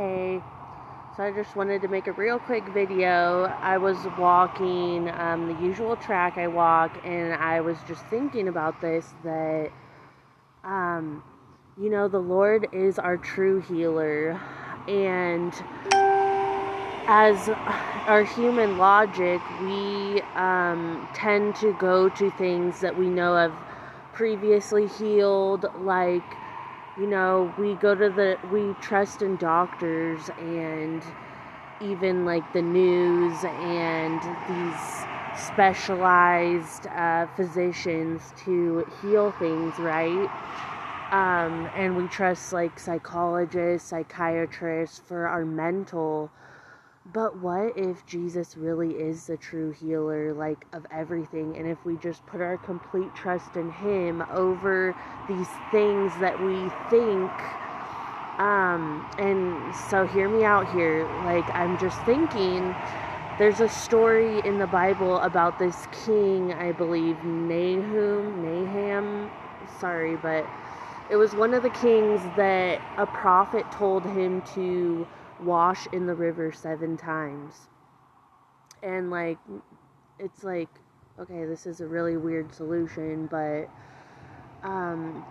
Hey, so I just wanted to make a real quick video. I was walking the usual track I walk, and I was just thinking about this that, um, the Lord is our true healer. And as our human logic, we tend to go to things that we know have previously healed, like we trust in doctors and even like the news and these specialized physicians to heal things, right? And we trust like psychologists, psychiatrists for our mental. But what if Jesus really is the true healer, like, of everything? And if we just put our complete trust in Him over these things that we think, and so hear me out here. Like, I'm just thinking, there's a story in the Bible about this king, I believe, Nahum, sorry, but it was one of the kings that a prophet told him to wash in the river 7 times. And it's like, okay, this is a really weird solution, but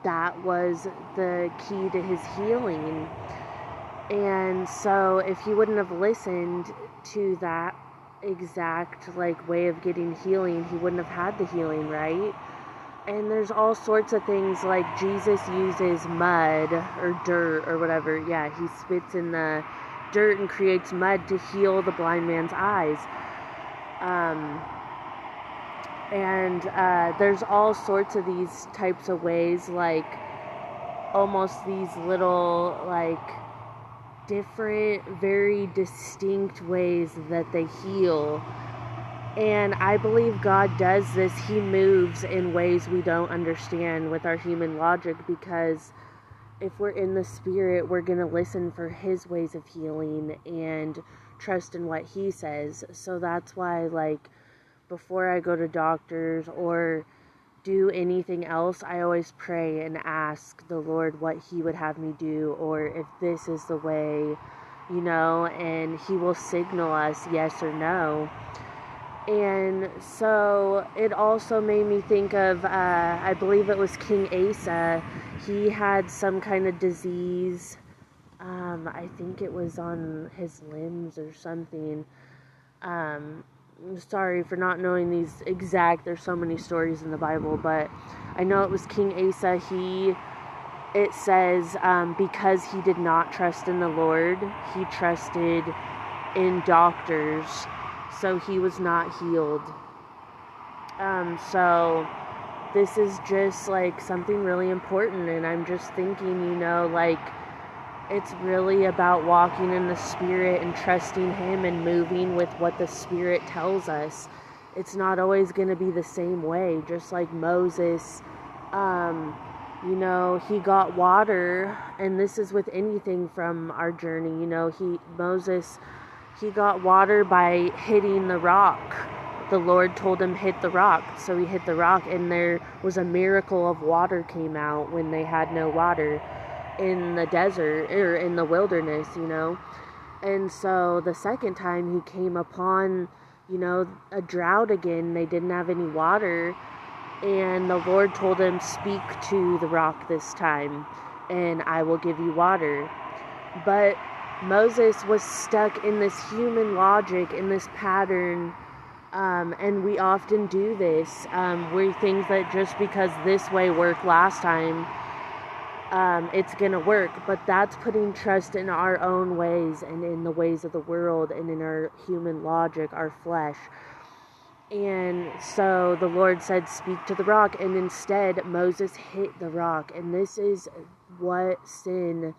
that was the key to his healing. And so if he wouldn't have listened to that exact way of getting healing, he wouldn't have had the healing, right? And there's all sorts of things, like Jesus uses mud or dirt or whatever. Yeah, he spits in the dirt and creates mud to heal the blind man's eyes. And there's all sorts of these types of ways, like almost these little, different, very distinct ways that they heal. And I believe God does this. He moves in ways we don't understand with our human logic, because if we're in the Spirit, we're going to listen for His ways of healing and trust in what He says. So that's why, before I go to doctors or do anything else, I always pray and ask the Lord what He would have me do, or if this is the way, and He will signal us yes or no. And so it also made me think of, I believe it was King Asa. He had some kind of disease. I think it was on his limbs or something. I'm sorry for not knowing these exact. There's so many stories in the Bible, but I know it was King Asa. It says, because he did not trust in the Lord, he trusted in doctors, so he was not healed. So this is just something really important, and I'm just thinking, it's really about walking in the Spirit and trusting Him and moving with what the Spirit tells us. It's not always going to be the same way. Just like Moses, he got water, and this is with anything from our journey. Moses got water by hitting the rock. The Lord told him, hit the rock. So he hit the rock, and there was a miracle of water came out when they had no water in the desert or in the wilderness, And so the second time he came upon, a drought again. They didn't have any water, and the Lord told him, speak to the rock this time, and I will give you water. But Moses was stuck in this human logic, in this pattern, and we often do this. We think that just because this way worked last time, it's going to work, but that's putting trust in our own ways and in the ways of the world and in our human logic, our flesh. And so the Lord said, speak to the rock, and instead Moses hit the rock, and this is what sin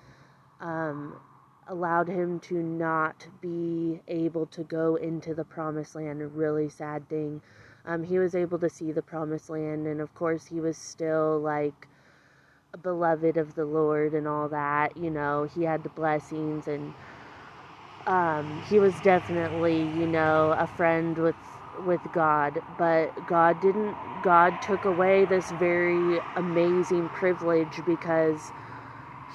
allowed him to not be able to go into the promised land. A really sad thing. He was able to see the promised land, and of course he was still a beloved of the Lord and all that. He had the blessings, and he was definitely a friend with God. But God took away this very amazing privilege, because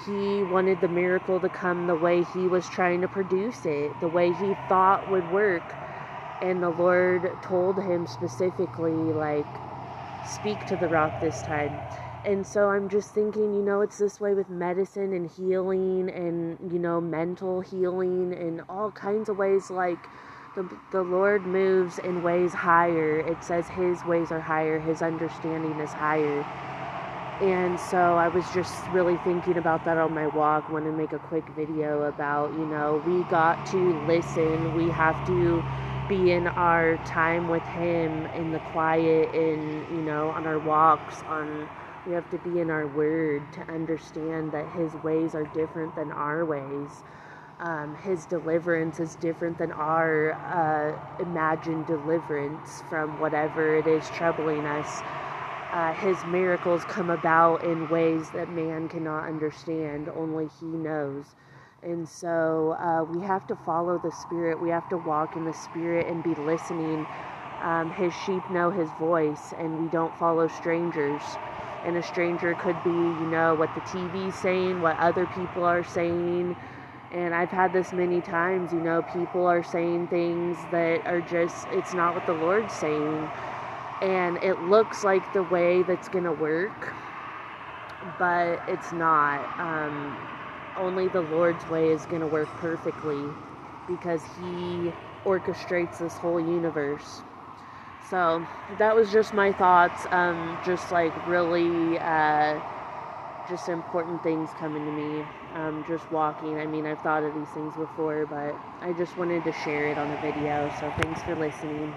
He wanted the miracle to come the way he was trying to produce it, the way he thought would work. And the Lord told him specifically, like, speak to the rock this time. And so I'm just thinking, it's this way with medicine and healing and, mental healing and all kinds of ways. Like, the Lord moves in ways higher. It says his ways are higher, his understanding is higher. And so I was just really thinking about that on my walk. Want to make a quick video about, we got to listen. We have to be in our time with him in the quiet and, on our walks. We have to be in our word to understand that his ways are different than our ways. His deliverance is different than our imagined deliverance from whatever it is troubling us. His miracles come about in ways that man cannot understand, only he knows. And so we have to follow the Spirit. We have to walk in the Spirit and be listening. His sheep know his voice, and we don't follow strangers. And a stranger could be, what the TV's saying, what other people are saying. And I've had this many times, people are saying things that are just, it's not what the Lord's saying. And it looks like the way that's going to work, but it's not. Only the Lord's way is going to work perfectly because he orchestrates this whole universe. So that was just my thoughts. Just like really just important things coming to me. Just walking. I mean, I've thought of these things before, but I just wanted to share it on a video. So thanks for listening.